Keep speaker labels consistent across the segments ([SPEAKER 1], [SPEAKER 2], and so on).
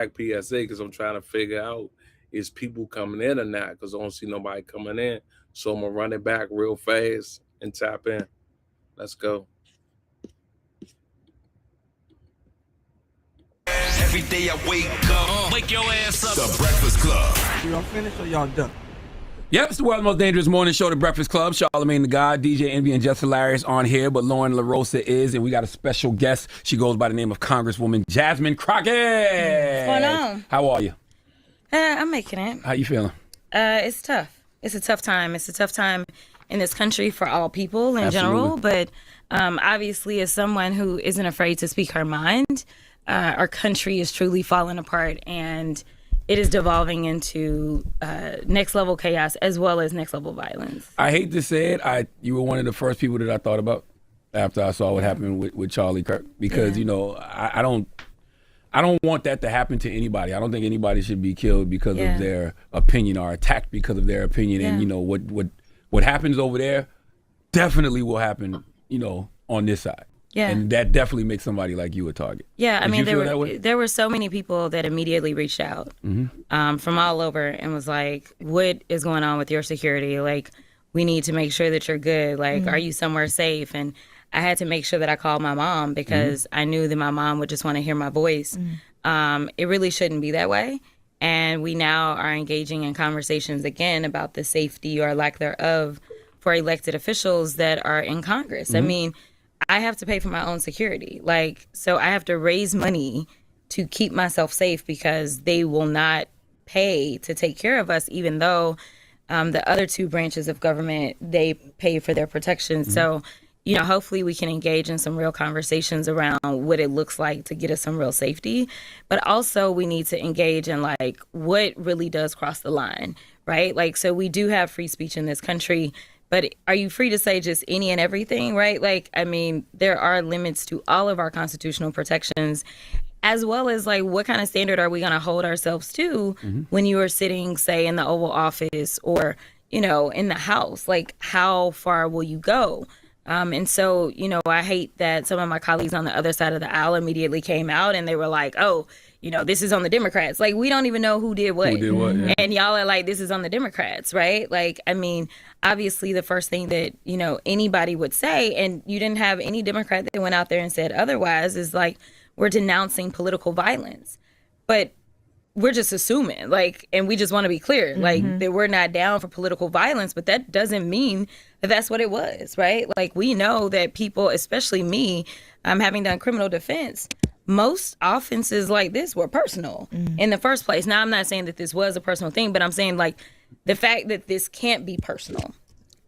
[SPEAKER 1] PSA because I'm trying to figure out is people coming in or not because I don't see nobody coming in. So I'm gonna run it back real fast and tap in. Let's go.
[SPEAKER 2] Every day I wake your ass up. The Breakfast Club.
[SPEAKER 3] Y'all finished or y'all done?
[SPEAKER 4] Yep, it's the world's most dangerous morning show, The Breakfast Club. Charlamagne the God, DJ Envy, and Just Hilarious on here, but Lauren LaRosa is, and we got a special guest. She goes by the name of Congresswoman Jasmine Crockett.
[SPEAKER 5] What's going on?
[SPEAKER 4] How are you?
[SPEAKER 5] I'm making it.
[SPEAKER 4] How you feeling?
[SPEAKER 5] It's tough. It's a tough time. It's a tough time in this country for all people in
[SPEAKER 4] Absolutely.
[SPEAKER 5] general, but obviously as someone who isn't afraid to speak her mind, our country is truly falling apart, and it is devolving into next level chaos as well as next level violence.
[SPEAKER 4] I hate to say it, you were one of the first people that I thought about after I saw what happened with Charlie Kirk, because I don't want that to happen to anybody. I don't think anybody should be killed because of their opinion or attacked because of their opinion. And what happens over there definitely will happen, on this side.
[SPEAKER 5] Yeah.
[SPEAKER 4] And that definitely makes somebody like you a target.
[SPEAKER 5] Yeah, I mean,
[SPEAKER 4] that
[SPEAKER 5] there were so many people that immediately reached out from all over and was like, what is going on with your security? Like, we need to make sure that you're good. Like, are you somewhere safe? And I had to make sure that I called my mom because I knew that my mom would just want to hear my voice. It really shouldn't be that way. And we now are engaging in conversations again about the safety or lack thereof for elected officials that are in Congress. I mean, I have to pay for my own security. So I have to raise money to keep myself safe because they will not pay to take care of us, even though the other two branches of government, they pay for their protection. So, hopefully we can engage in some real conversations around what it looks like to get us some real safety. But also we need to engage in what really does cross the line, right? So we do have free speech in this country. But are you free to say just any and everything, right? There are limits to all of our constitutional protections, as well as what kind of standard are we going to hold ourselves to when you are sitting, say, in the Oval Office or, in the House? How far will you go? And so, I hate that some of my colleagues on the other side of the aisle immediately came out and they were like, oh, this is on the Democrats. We don't even know who did what.
[SPEAKER 4] Yeah.
[SPEAKER 5] And y'all are like, this is on the Democrats, right? Obviously the first thing that, anybody would say, and you didn't have any Democrat that went out there and said otherwise, is we're denouncing political violence. But we're just assuming, and we just want to be clear, that we're not down for political violence, but that doesn't mean that that's what it was, right? We know that people, especially me, having done criminal defense, most offenses like this were personal in the first place. Now, I'm not saying that this was a personal thing, but I'm saying the fact that this can't be personal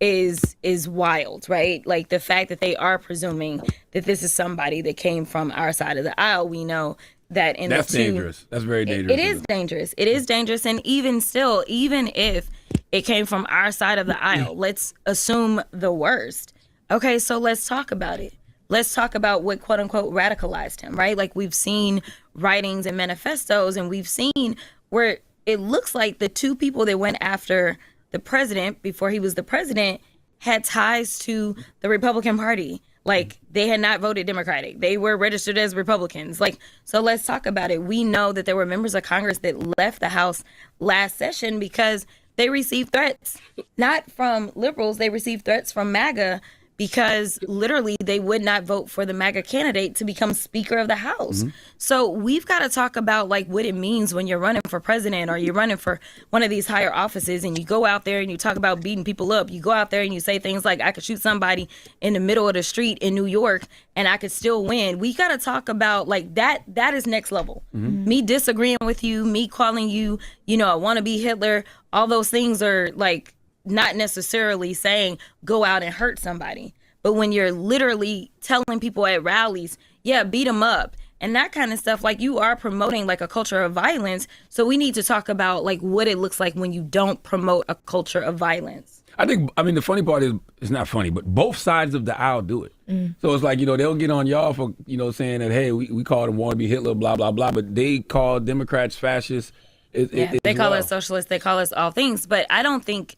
[SPEAKER 5] is wild, right? The fact that they are presuming that this is somebody that came from our side of the aisle, we know that in
[SPEAKER 4] That's
[SPEAKER 5] the two,
[SPEAKER 4] dangerous. That's very dangerous.
[SPEAKER 5] It is dangerous. It is dangerous. And even still, even if it came from our side of the aisle, let's assume the worst. Okay, so let's talk about it. Let's talk about what quote unquote radicalized him, right? We've seen writings and manifestos, and we've seen where it looks like the two people that went after the president before he was the president had ties to the Republican Party. They had not voted Democratic. They were registered as Republicans. So let's talk about it. We know that there were members of Congress that left the House last session because they received threats, not from liberals. They received threats from MAGA because literally they would not vote for the MAGA candidate to become Speaker of the House. So we've got to talk about what it means when you're running for president or you're running for one of these higher offices and you go out there and you talk about beating people up. You go out there and you say things like, I could shoot somebody in the middle of the street in New York and I could still win. We got to talk about that. That is next level. Me disagreeing with you, me calling you, I want to be Hitler. All those things are not necessarily saying go out and hurt somebody. But when you're literally telling people at rallies, beat them up and that kind of stuff, you are promoting a culture of violence. So we need to talk about what it looks like when you don't promote a culture of violence.
[SPEAKER 4] The funny part is, it's not funny, but both sides of the aisle do it. So it's they'll get on y'all for, saying that, hey, we called him wannabe Hitler, blah, blah, blah. But they call Democrats fascists.
[SPEAKER 5] They call us socialists. They call us all things. But I don't think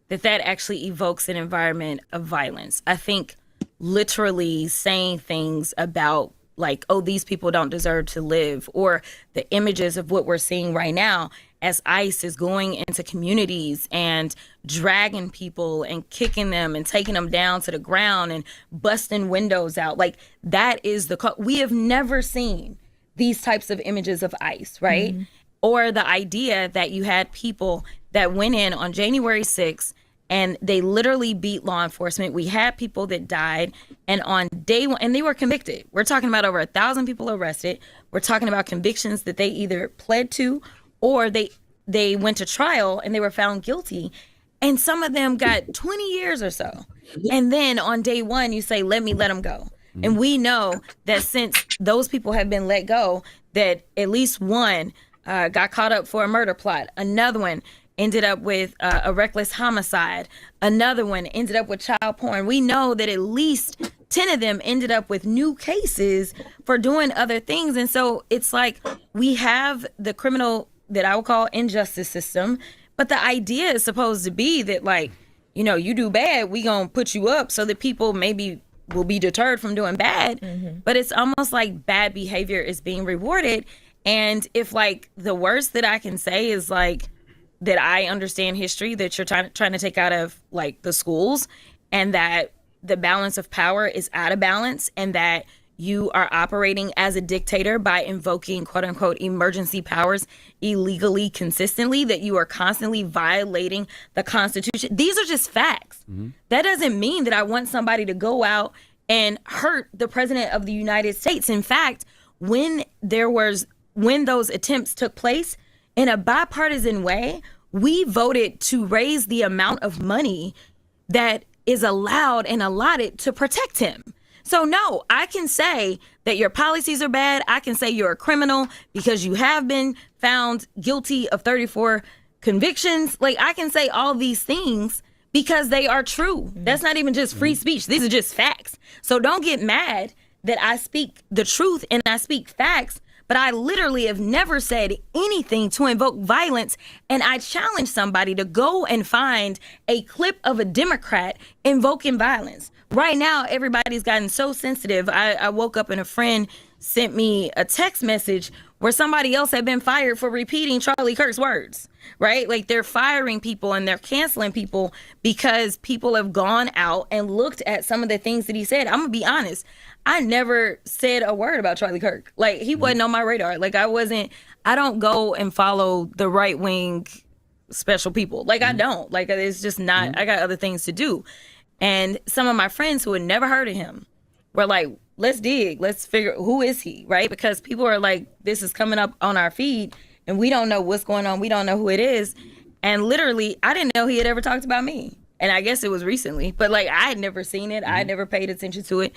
[SPEAKER 5] that actually evokes an environment of violence. I think literally saying things about like, oh, these people don't deserve to live, or the images of what we're seeing right now as ICE is going into communities and dragging people and kicking them and taking them down to the ground and busting windows out. Like, that is we have never seen these types of images of ICE, right? Or the idea that you had people that went in on January 6th and they literally beat law enforcement. We had people that died, and on day one, and they were convicted. We're talking about over 1,000 people arrested. We're talking about convictions that they either pled to or they went to trial and they were found guilty. And some of them got 20 years or so. And then on day one, you say, let them go. And we know that since those people have been let go, that at least one got caught up for a murder plot. Another one ended up with a reckless homicide. Another one ended up with child porn. We know that at least 10 of them ended up with new cases for doing other things. And so it's like we have the criminal that I would call injustice system. But the idea is supposed to be that, like, you know, you do bad, we gonna put you up so that people maybe will be deterred from doing bad. But it's almost like bad behavior is being rewarded. And if, like, the worst that I can say is, like, that I understand history that you're trying to take out of, like, the schools, and that the balance of power is out of balance, and that you are operating as a dictator by invoking quote unquote emergency powers illegally, consistently, that you are constantly violating the Constitution. These are just facts. That doesn't mean that I want somebody to go out and hurt the president of the United States. In fact, when those attempts took place, in a bipartisan way, we voted to raise the amount of money that is allowed and allotted to protect him. So no, I can say that your policies are bad. I can say you're a criminal because you have been found guilty of 34 convictions. Like, I can say all these things because they are true. That's not even just free speech. These are just facts. So don't get mad that I speak the truth and I speak facts, but I literally have never said anything to invoke violence. And I challenge somebody to go and find a clip of a Democrat invoking violence. Right now, everybody's gotten so sensitive. I woke up and a friend sent me a text message where somebody else had been fired for repeating Charlie Kirk's words, right? Like, they're firing people and they're canceling people because people have gone out and looked at some of the things that he said. I'm going to be honest. I never said a word about Charlie Kirk. Like, he wasn't on my radar. Like, I don't go and follow the right wing special people. Like, I don't. Like, it's just not, I got other things to do. And some of my friends who had never heard of him were like, let's dig, let's figure, who is he, right? Because people are like, this is coming up on our feed and we don't know what's going on. We don't know who it is. And literally, I didn't know he had ever talked about me. And I guess it was recently, but like, I had never seen it. I had never paid attention to it,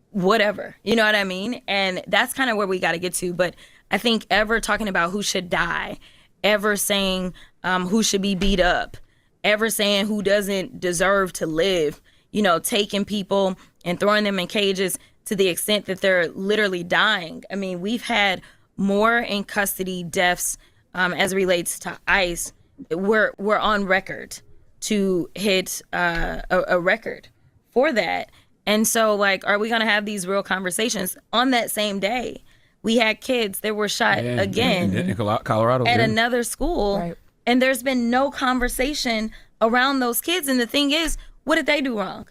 [SPEAKER 5] whatever. You know what I mean? And that's kind of where we got to get to. But I think ever talking about who should die, ever saying who should be beat up, ever saying who doesn't deserve to live, you know, taking people and throwing them in cages to the extent that they're literally dying. I mean, we've had more in custody deaths as it relates to ICE. We're on record to hit a record for that. And so, like, are we going to have these real conversations? On that same day, we had kids that were shot again
[SPEAKER 4] in Colorado
[SPEAKER 5] at another school. Right. And there's been no conversation around those kids. And the thing is, what did they do wrong?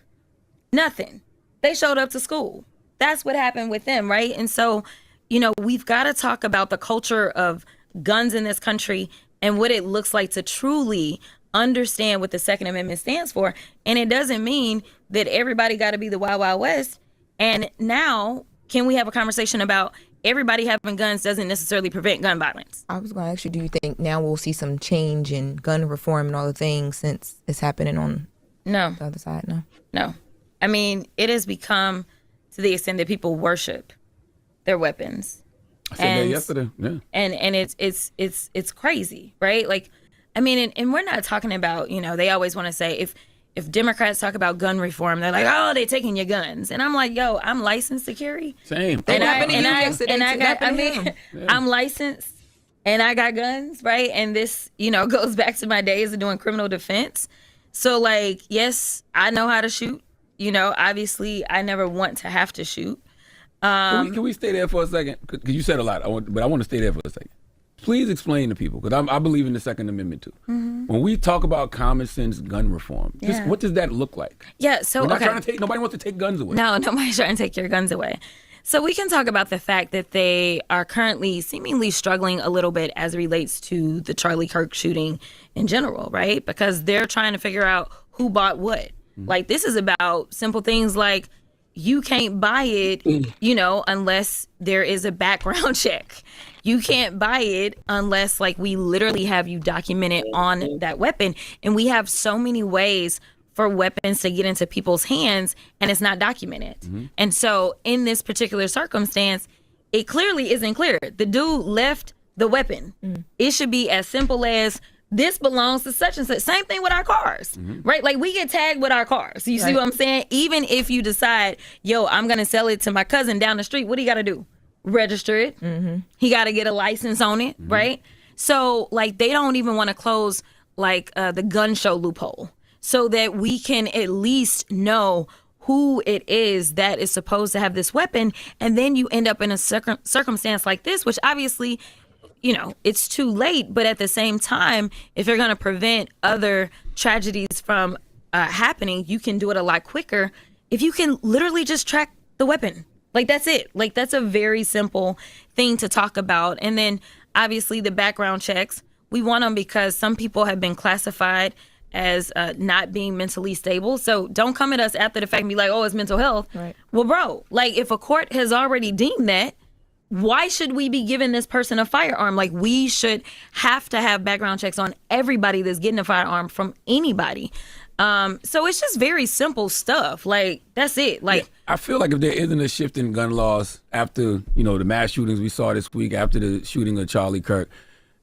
[SPEAKER 5] Nothing. They showed up to school. That's what happened with them, right? And so, you know, we've got to talk about the culture of guns in this country and what it looks like to truly understand what the Second Amendment stands for. And it doesn't mean that everybody got to be the Wild Wild West. And now, can we have a conversation about everybody having guns doesn't necessarily prevent gun violence?
[SPEAKER 3] I was going to ask you, do you think now we'll see some change in gun reform and all the things since it's happening on the other side?
[SPEAKER 5] No. I mean, it has become to the extent that people worship their weapons.
[SPEAKER 4] I said that yesterday. Yeah.
[SPEAKER 5] And it's crazy, right? Like, I mean, and we're not talking about, you know, they always want to say if Democrats talk about gun reform, they're like, oh, they're taking your guns. And I'm like, yo, I'm licensed to carry.
[SPEAKER 4] Same.
[SPEAKER 5] I'm licensed and I got guns, right? And this, you know, goes back to my days of doing criminal defense. So, like, yes, I know how to shoot. You know, obviously, I never want to have to shoot.
[SPEAKER 4] Can we stay there for a second? Because you said a lot, but I want to stay there for a second. Please explain to people, because I believe in the Second Amendment too. When we talk about common sense gun reform, what does that look like?
[SPEAKER 5] Yeah, so
[SPEAKER 4] We're not trying to take. Nobody wants to take guns away.
[SPEAKER 5] No, nobody's trying to take your guns away. So we can talk about the fact that they are currently seemingly struggling a little bit as it relates to the Charlie Kirk shooting in general, right? Because they're trying to figure out who bought what. Like, this is about simple things like you can't buy it, unless there is a background check. You can't buy it unless, like, we literally have you documented on that weapon. And we have so many ways for weapons to get into people's hands, and it's not documented. And so in this particular circumstance, it clearly isn't clear. The dude left the weapon. It should be as simple as, this belongs to such and such. Same thing with our cars, right? Like, we get tagged with our cars. You see what I'm saying? Even if you decide, I'm going to sell it to my cousin down the street, what do you got to do? Register it. He got to get a license on it, right? So, like, they don't even want to close, like, the gun show loophole, so that we can at least know who it is that is supposed to have this weapon. And then you end up in a circumstance like this, which obviously, it's too late. But at the same time, if you're going to prevent other tragedies from happening, you can do it a lot quicker if you can literally just track the weapon. Like, that's it. Like, that's a very simple thing to talk about. And then obviously the background checks, we want them because some people have been classified as not being mentally stable. So don't come at us after the fact and be like, oh, it's mental health. Right. Well, bro, like, if a court has already deemed that, why should we be giving this person a firearm? Like, we should have to have background checks on everybody that's getting a firearm from anybody. So it's just very simple stuff. Like, that's it. Like,
[SPEAKER 4] I feel like if there isn't a shift in gun laws after, the mass shootings we saw this week, after the shooting of Charlie Kirk,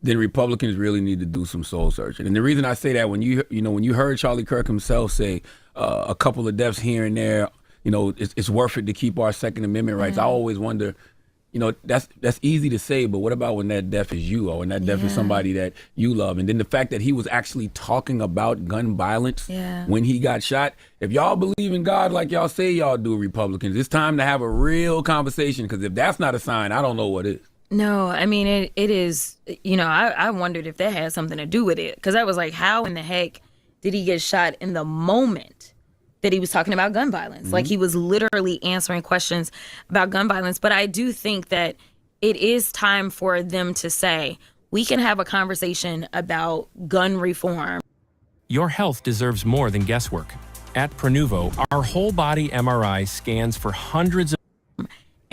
[SPEAKER 4] then Republicans really need to do some soul searching. And the reason I say that, when you heard Charlie Kirk himself say a couple of deaths here and there, it's worth it to keep our Second Amendment rights. I always wonder, that's easy to say, but what about when that death is you, or when that death is somebody that you love? And then the fact that he was actually talking about gun violence when he got shot. If y'all believe in God like y'all say y'all do, Republicans, it's time to have a real conversation, because if that's not a sign, I don't know what is.
[SPEAKER 5] No, I mean, it is, I wondered if that had something to do with it, because I was like, how in the heck did he get shot in the moment that he was talking about gun violence? Like, he was literally answering questions about gun violence. But I do think that it is time for them to say, we can have a conversation about gun reform.
[SPEAKER 6] Your health deserves more than guesswork. At Prenuvo, our whole body MRI scans for hundreds of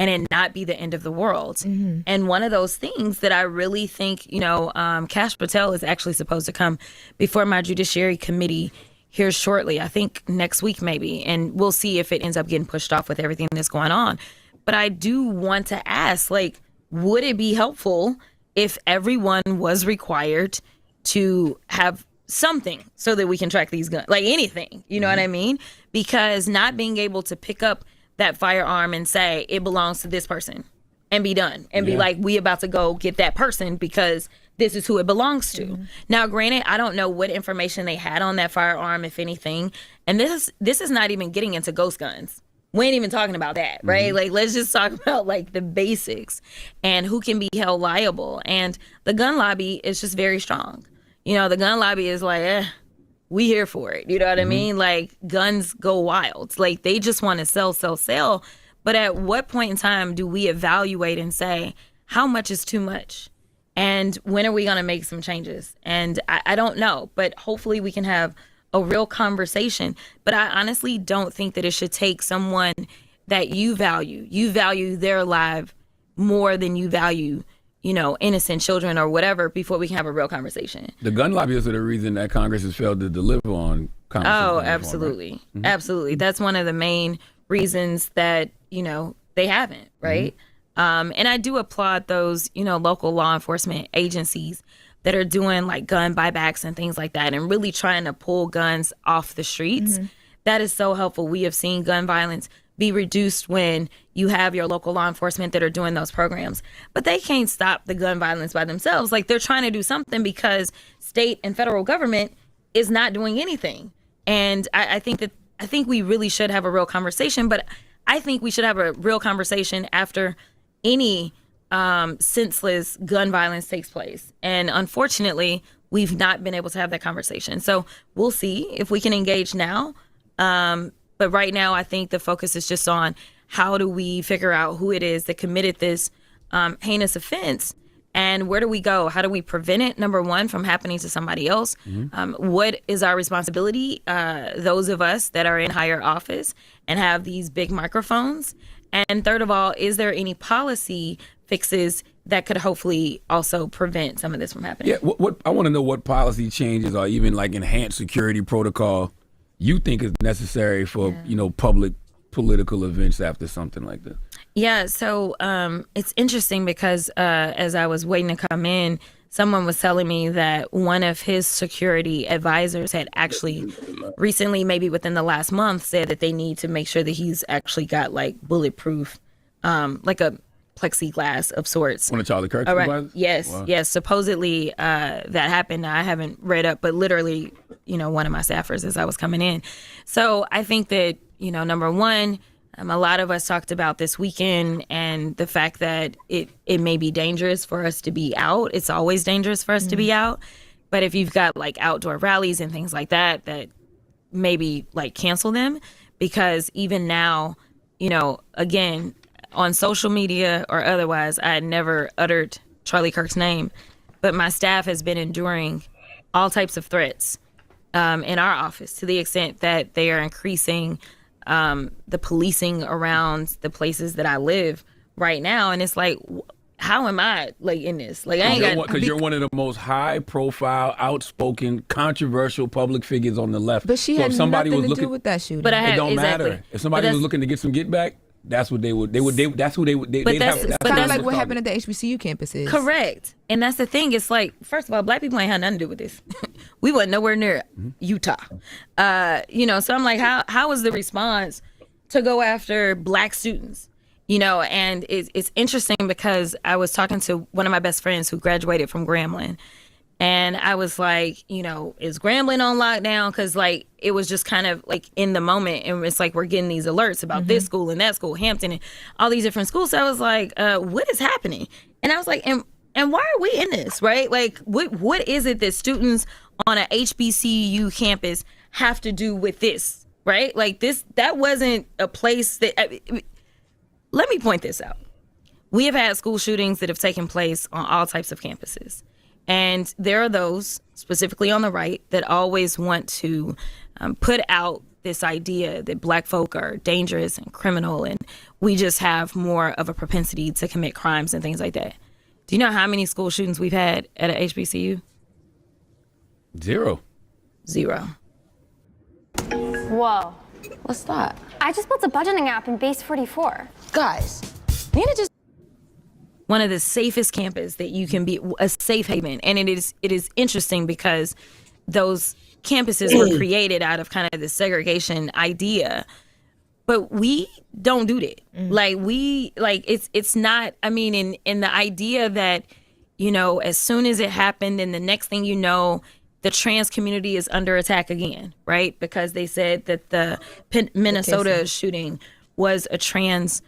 [SPEAKER 5] and it not be the end of the world. And one of those things that I really think, Kash Patel is actually supposed to come before my Judiciary Committee here shortly, I think next week maybe, and we'll see if it ends up getting pushed off with everything that's going on. But I do want to ask, like, would it be helpful if everyone was required to have something so that we can track these guns, like anything, you know what I mean? Because not being able to pick up that firearm and say it belongs to this person and be done and be like, we about to go get that person because this is who it belongs to. Now, granted, I don't know what information they had on that firearm, if anything. And this is not even getting into ghost guns. We ain't even talking about that, right? Like, let's just talk about, like, the basics and who can be held liable. And the gun lobby is just very strong. The gun lobby is like, we here for it. You know what I mean? Like, guns go wild. Like, they just want to sell. But at what point in time do we evaluate and say, how much is too much? And when are we going to make some changes? And I don't know, but hopefully we can have a real conversation. But I honestly don't think that it should take someone that you value their life more than you value, innocent children or whatever, before we can have a real conversation.
[SPEAKER 4] The gun lobbyists are the reason that Congress has failed to deliver on
[SPEAKER 5] Oh, absolutely. Reform, right? Absolutely. That's one of the main reasons that, they haven't, right? And I do applaud those, local law enforcement agencies that are doing, like, gun buybacks and things like that, and really trying to pull guns off the streets. That is so helpful. We have seen gun violence be reduced when you have your local law enforcement that are doing those programs. But they can't stop the gun violence by themselves. Like, they're trying to do something because state and federal government is not doing anything. And I think we really should have a real conversation. But I think we should have a real conversation after any senseless gun violence takes place. And unfortunately, we've not been able to have that conversation. So we'll see if we can engage now. But right now, I think the focus is just on how do we figure out who it is that committed this heinous offense, and where do we go? How do we prevent it, number one, from happening to somebody else? What is our responsibility, those of us that are in higher office and have these big microphones? And third of all, is there any policy fixes that could hopefully also prevent some of this from happening?
[SPEAKER 4] Yeah, what I want to know what policy changes or even like enhanced security protocol you think is necessary for, public political events after something like that.
[SPEAKER 5] Yeah, so it's interesting because as I was waiting to come in, someone was telling me that one of his security advisors had actually recently, maybe within the last month, said that they need to make sure that he's actually got like bulletproof, like a plexiglass of sorts.
[SPEAKER 4] One of Charlie Kirk's
[SPEAKER 5] All right.
[SPEAKER 4] advisors?
[SPEAKER 5] Yes,
[SPEAKER 4] Wow.
[SPEAKER 5] yes. Supposedly that happened. I haven't read up, but literally, one of my staffers as I was coming in. So I think that, number one, a lot of us talked about this weekend and the fact that it may be dangerous for us to be out. It's always dangerous for us to be out. But if you've got like outdoor rallies and things like that, that maybe like cancel them, because even now, again, on social media or otherwise, I had never uttered Charlie Kirk's name, but my staff has been enduring all types of threats in our office to the extent that they are increasing the policing around the places that I live right now. And it's like, how am I like in this? Like, I ain't got,
[SPEAKER 4] because you're one of the most high-profile, outspoken, controversial public figures on the left.
[SPEAKER 3] But she
[SPEAKER 4] So
[SPEAKER 3] had
[SPEAKER 4] if somebody
[SPEAKER 3] nothing
[SPEAKER 4] was
[SPEAKER 3] to
[SPEAKER 4] looking,
[SPEAKER 3] do with that shooting.
[SPEAKER 5] But I
[SPEAKER 4] it
[SPEAKER 5] have,
[SPEAKER 4] don't
[SPEAKER 5] exactly.
[SPEAKER 4] matter. If somebody
[SPEAKER 5] But
[SPEAKER 4] was looking to get some get back, that's what they would. That's who they would.
[SPEAKER 5] But
[SPEAKER 4] They'd
[SPEAKER 5] that's-
[SPEAKER 4] have.
[SPEAKER 5] but
[SPEAKER 3] kind
[SPEAKER 5] that's-
[SPEAKER 3] of like what happened at the HBCU campuses.
[SPEAKER 5] Correct. And that's the thing. It's like, first of all, black people ain't had nothing to do with this. We wasn't nowhere near Utah. So I'm like, how is the response to go after black students? And it's interesting because I was talking to one of my best friends who graduated from Grambling. And I was like, is Grambling on lockdown? Because, like, it was just kind of, like, in the moment. And it's like we're getting these alerts about this school and that school, Hampton, and all these different schools. So I was like, what is happening? And I was like, and why are we in this, right? Like, what is it that students on a HBCU campus have to do with this, right? Like, that wasn't a place that... let me point this out. We have had school shootings that have taken place on all types of campuses. And there are those, specifically on the right, that always want to put out this idea that black folk are dangerous and criminal, and we just have more of a propensity to commit crimes and things like that. Do you know how many school shootings we've had at a HBCU?
[SPEAKER 4] Zero.
[SPEAKER 7] Whoa.
[SPEAKER 3] What's that?
[SPEAKER 7] I just built a budgeting app in Base 44.
[SPEAKER 3] Guys, Nina just...
[SPEAKER 5] One of the safest campus that you can be, a safe haven. And it is interesting because those campuses were created out of kind of the segregation idea. But we don't do that. It's not, in the idea that, as soon as it happened and the next thing you know, the trans community is under attack again, right? Because they said that the Minnesota shooting was a trans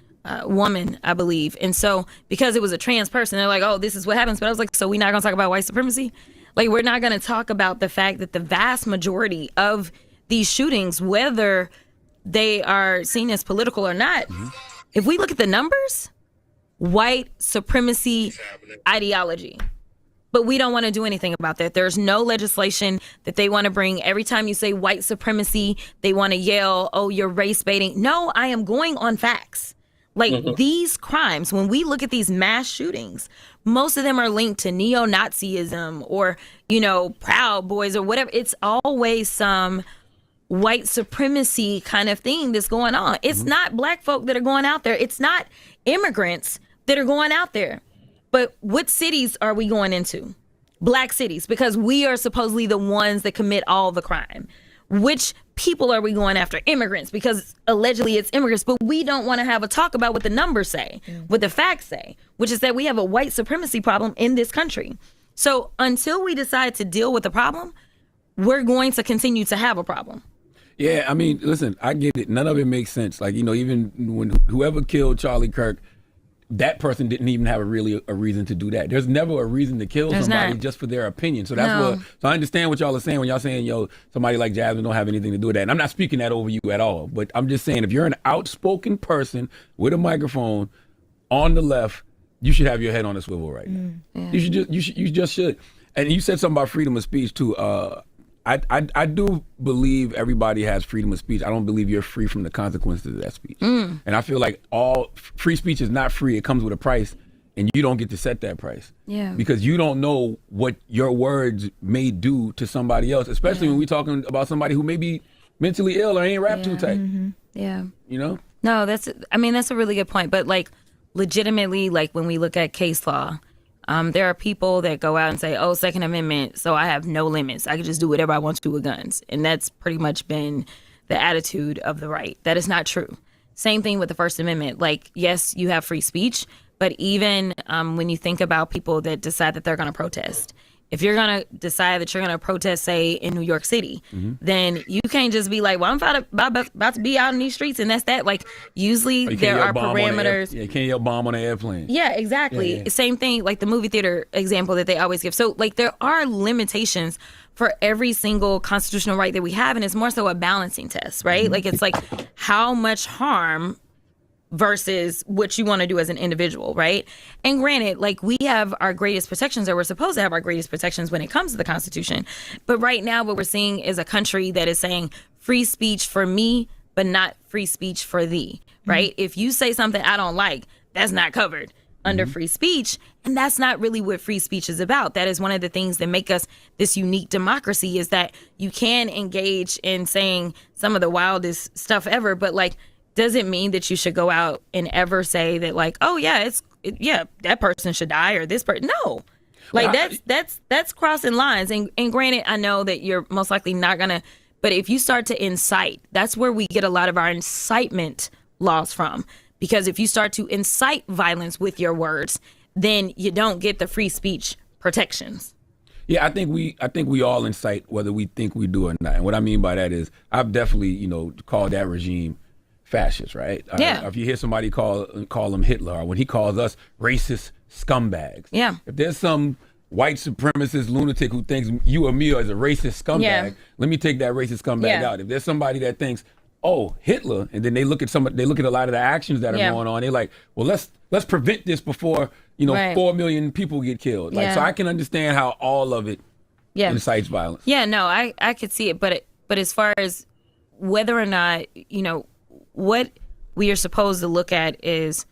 [SPEAKER 5] woman, I believe. And so because it was a trans person, they're like, oh, this is what happens. But I was like, so we're not going to talk about white supremacy? Like, we're not going to talk about the fact that the vast majority of these shootings, whether they are seen as political or not, if we look at the numbers, white supremacy ideology. But we don't want to do anything about that. There's no legislation that they want to bring. Every time you say white supremacy, they want to yell, oh, you're race baiting. No, I am going on facts. Like, these crimes, when we look at these mass shootings, most of them are linked to neo-Nazism or, Proud Boys or whatever. It's always some white supremacy kind of thing that's going on. It's not black folk that are going out there. It's not immigrants that are going out there. But what cities are we going into? Black cities, because we are supposedly the ones that commit all the crime. Which people are we going after? Immigrants, because allegedly it's immigrants, but we don't want to have a talk about what the numbers say, what the facts say, which is that we have a white supremacy problem in this country. So until we decide to deal with the problem, we're going to continue to have a problem.
[SPEAKER 4] Yeah, I mean, listen, I get it. None of it makes sense. Like, even when whoever killed Charlie Kirk, that person didn't even have a reason to do that. There's never a reason to kill somebody just for their opinion. So that's so I understand what y'all are saying when y'all saying, yo, somebody like Jasmine don't have anything to do with that. And I'm not speaking that over you at all. But I'm just saying, if you're an outspoken person with a microphone on the left, you should have your head on a swivel right now. Yeah. You just should. And you said something about freedom of speech too. I do believe everybody has freedom of speech. I don't believe you're free from the consequences of that speech. And I feel like all free speech is not free. It comes with a price, and you don't get to set that price. Yeah. Because you don't know what your words may do to somebody else, especially when we're talking about somebody who may be mentally ill or ain't rap too tight.
[SPEAKER 5] Yeah.
[SPEAKER 7] No,
[SPEAKER 5] that's a really good point. But like, legitimately, like when we look at case law, there are people that go out and say, oh, Second Amendment, so I have no limits. I can just do whatever I want to do with guns. And that's pretty much been the attitude of the right. That is not true. Same thing with the First Amendment. Like, yes, you have free speech, but even when you think about people that decide that they're going to protest, if you're going to decide that you're going to protest, say, in New York City, then you can't just be like, well, I'm about to be out in these streets, and that's that. Like, usually there are parameters.
[SPEAKER 4] You can't yell bomb on an airplane.
[SPEAKER 5] Yeah, exactly. Yeah. Same thing, like the movie theater example that they always give. So, like, there are limitations for every single constitutional right that we have, and it's more so a balancing test, right? Like, it's like how much harm versus what you want to do as an individual, right? And granted, like, we have our greatest protections, or we're supposed to have our greatest protections when it comes to the Constitution. But right now, what we're seeing is a country that is saying free speech for me, but not free speech for thee, right? If you say something I don't like, that's not covered under free speech. And that's not really what free speech is about. That is one of the things that make us this unique democracy, is that you can engage in saying some of the wildest stuff ever, but like, doesn't mean that you should go out and ever say that, like, oh yeah, that person should die, or this person. No, like, that's crossing lines. And granted, I know that you're most likely not gonna, but if you start to incite, that's where we get a lot of our incitement laws from. Because if you start to incite violence with your words, then you don't get the free speech protections.
[SPEAKER 4] Yeah, I think we all incite, whether we think we do or not. And what I mean by that is, I've definitely, called that regime fascist, right?
[SPEAKER 5] Yeah.
[SPEAKER 4] If you hear somebody call him Hitler, or when he calls us racist scumbags.
[SPEAKER 5] Yeah.
[SPEAKER 4] If there's some white supremacist lunatic who thinks you or me are a racist scumbag, let me take that racist scumbag out. If there's somebody that thinks, oh, Hitler, and then they look at a lot of the actions that are going on, they're like, well, let's prevent this before 4 million people get killed. Like, so I can understand how all of it incites violence.
[SPEAKER 5] Yeah, no, I could see it, but as far as whether or not, what we are supposed to look at is,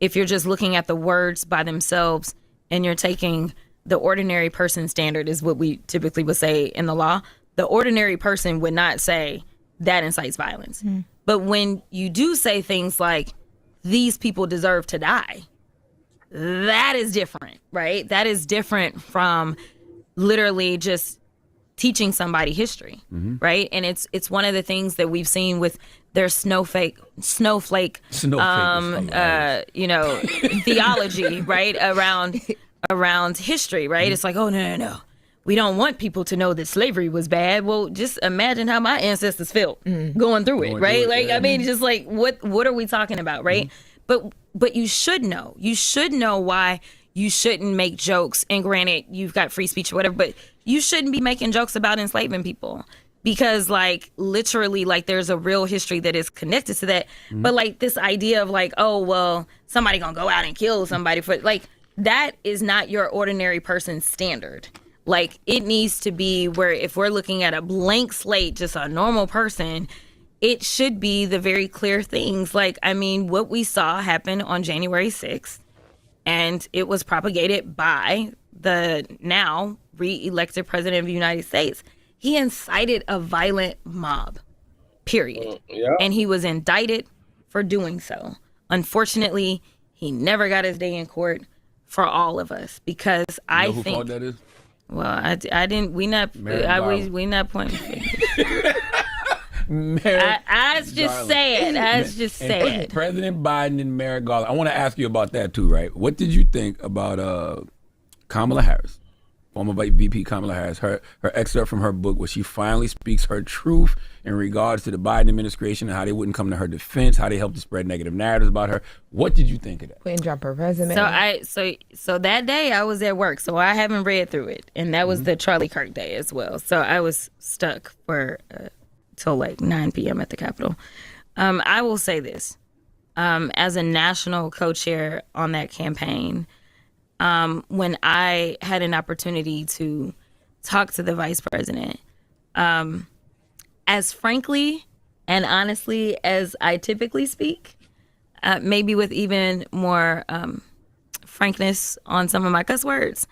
[SPEAKER 5] if you're just looking at the words by themselves and you're taking the ordinary person standard, is what we typically would say in the law. The ordinary person would not say that incites violence. But when you do say things like, these people deserve to die, that is different, right? That is different from literally just teaching somebody history, right? And it's one of the things that we've seen with their snowflake theology, right? Around history, right? It's like, oh, no. We don't want people to know that slavery was bad. Well, just imagine how my ancestors felt going through it, right? I mean, just like, what are we talking about, right? But you should know. You should know why you shouldn't make jokes. And granted, you've got free speech or whatever, but you shouldn't be making jokes about enslaving people. Because, like, literally, like, there's a real history that is connected to that. But, like, this idea of, like, oh, well, somebody gonna go out and kill somebody for, like, that is not your ordinary person's standard. Like, it needs to be where, if we're looking at a blank slate, just a normal person, it should be the very clear things. Like, I mean, what we saw happen on January 6th, and it was propagated by the now re-elected president of the United States. He incited a violent mob, period. And he was indicted for doing so. Unfortunately, he never got his day in court for all of us, because I think. Who fault that is? Well, I didn't. We not pointing fingers. I just said.
[SPEAKER 4] President Biden and Merrick Garland. I want to ask you about that too, right? What did you think about Kamala Harris? former VP Kamala Harris, her excerpt from her book where she finally speaks her truth in regards to the Biden administration and how they wouldn't come to her defense, how they helped to spread negative narratives about her. What did you think of that?
[SPEAKER 3] Couldn't drop her resume.
[SPEAKER 5] So that day I was at work, so I haven't read through it, and that was the Charlie Kirk day as well. So I was stuck for till like 9 p.m. at the Capitol. I will say this, as a national co-chair on that campaign, when I had an opportunity to talk to the vice president, as frankly and honestly as I typically speak, maybe with even more frankness on some of my cuss words,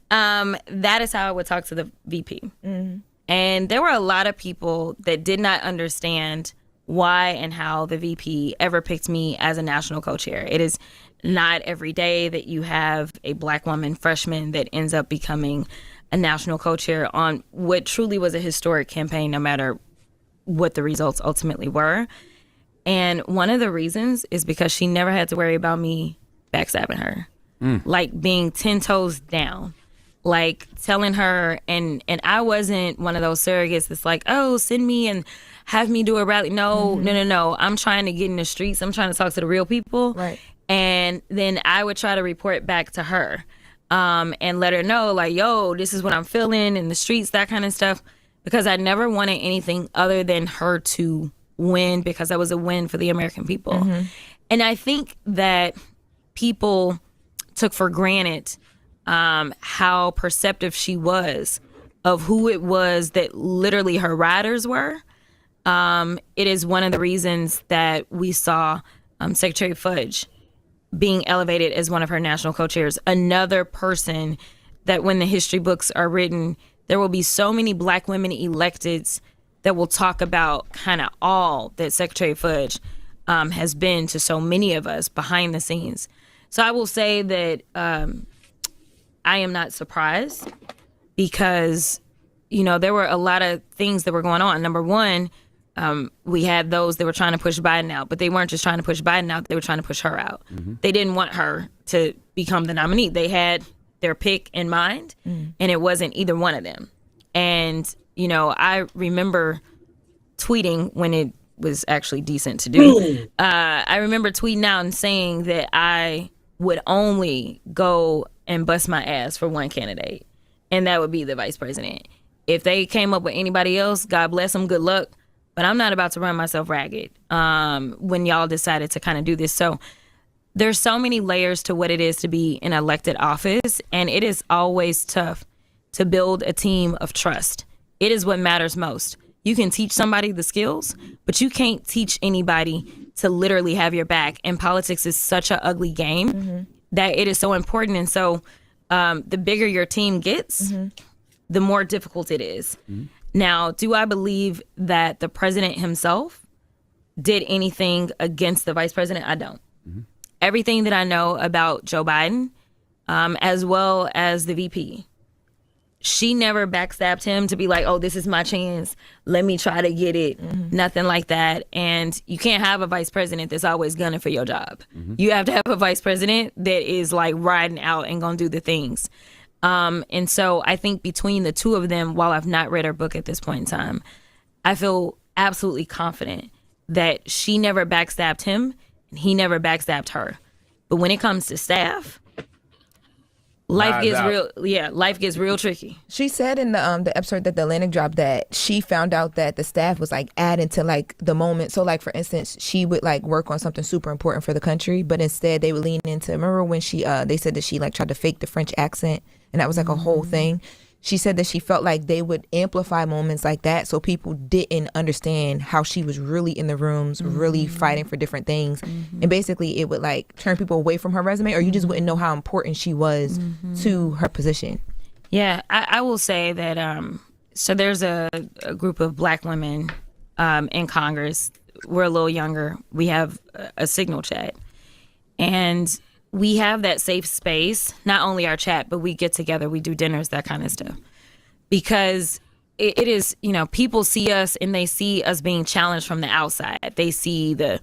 [SPEAKER 5] that is how I would talk to the VP. Mm-hmm. And there were a lot of people that did not understand why and how the VP ever picked me as a national co-chair. It is not every day that you have a Black woman freshman that ends up becoming a national co-chair on what truly was a historic campaign, no matter what the results ultimately were. And one of the reasons is because she never had to worry about me backstabbing her, like being 10 toes down, like telling her, and I wasn't one of those surrogates that's like, oh, send me and have me do a rally. No. I'm trying to get in the streets. I'm trying to talk to the real people.
[SPEAKER 3] Right.
[SPEAKER 5] And then I would try to report back to her and let her know, like, yo, this is what I'm feeling in the streets, that kind of stuff, because I never wanted anything other than her to win, because that was a win for the American people. Mm-hmm. And I think that people took for granted how perceptive she was of who it was that literally her riders were. It is one of the reasons that we saw Secretary Fudge being elevated as one of her national co-chairs. Another person that when the history books are written, there will be so many Black women electeds that will talk about kind of all that Secretary Fudge has been to so many of us behind the scenes. So I will say that I am not surprised, because, you know, there were a lot of things that were going on. Number one, we had those that were trying to push Biden out, but they weren't just trying to push Biden out, they were trying to push her out. Mm-hmm. They didn't want her to become the nominee. They had their pick in mind, and it wasn't either one of them. And, you know, I remember tweeting when it was actually decent to do. I remember tweeting out and saying that I would only go and bust my ass for one candidate, and that would be the vice president. If they came up with anybody else, God bless them, good luck. But I'm not about to run myself ragged when y'all decided to kind of do this. So there's so many layers to what it is to be in elected office, and it is always tough to build a team of trust. It is what matters most. You can teach somebody the skills, but you can't teach anybody to literally have your back. And politics is such an ugly game that it is so important. And so the bigger your team gets, the more difficult it is. Now, do I believe that the president himself did anything against the vice president? I don't. Everything that I know about Joe Biden, as well as the VP, she never backstabbed him to be like, oh, this is my chance, let me try to get it. Nothing like that. And you can't have a vice president that's always gunning for your job. You have to have a vice president that is like riding out and gonna do the things. And so I think between the two of them, while I've not read her book at this point in time, I feel absolutely confident that she never backstabbed him and he never backstabbed her. But when it comes to staff, life gets real tricky.
[SPEAKER 3] She said in the episode that the Atlantic dropped that she found out that the staff was like adding to like the moment. So like, for instance, she would like work on something super important for the country, but instead they would lean into, remember when she they said that she like tried to fake the French accent, and that was like a whole thing. She said that she felt like they would amplify moments like that so people didn't understand how she was really in the rooms, really fighting for different things. And basically it would like turn people away from her resume, or you just wouldn't know how important she was to her position.
[SPEAKER 5] Yeah, I will say that, so there's a group of Black women in Congress. We're a little younger. We have a Signal chat. And we have that safe space, not only our chat, but we get together, we do dinners, that kind of stuff. Because it is, you know, people see us and they see us being challenged from the outside. They see the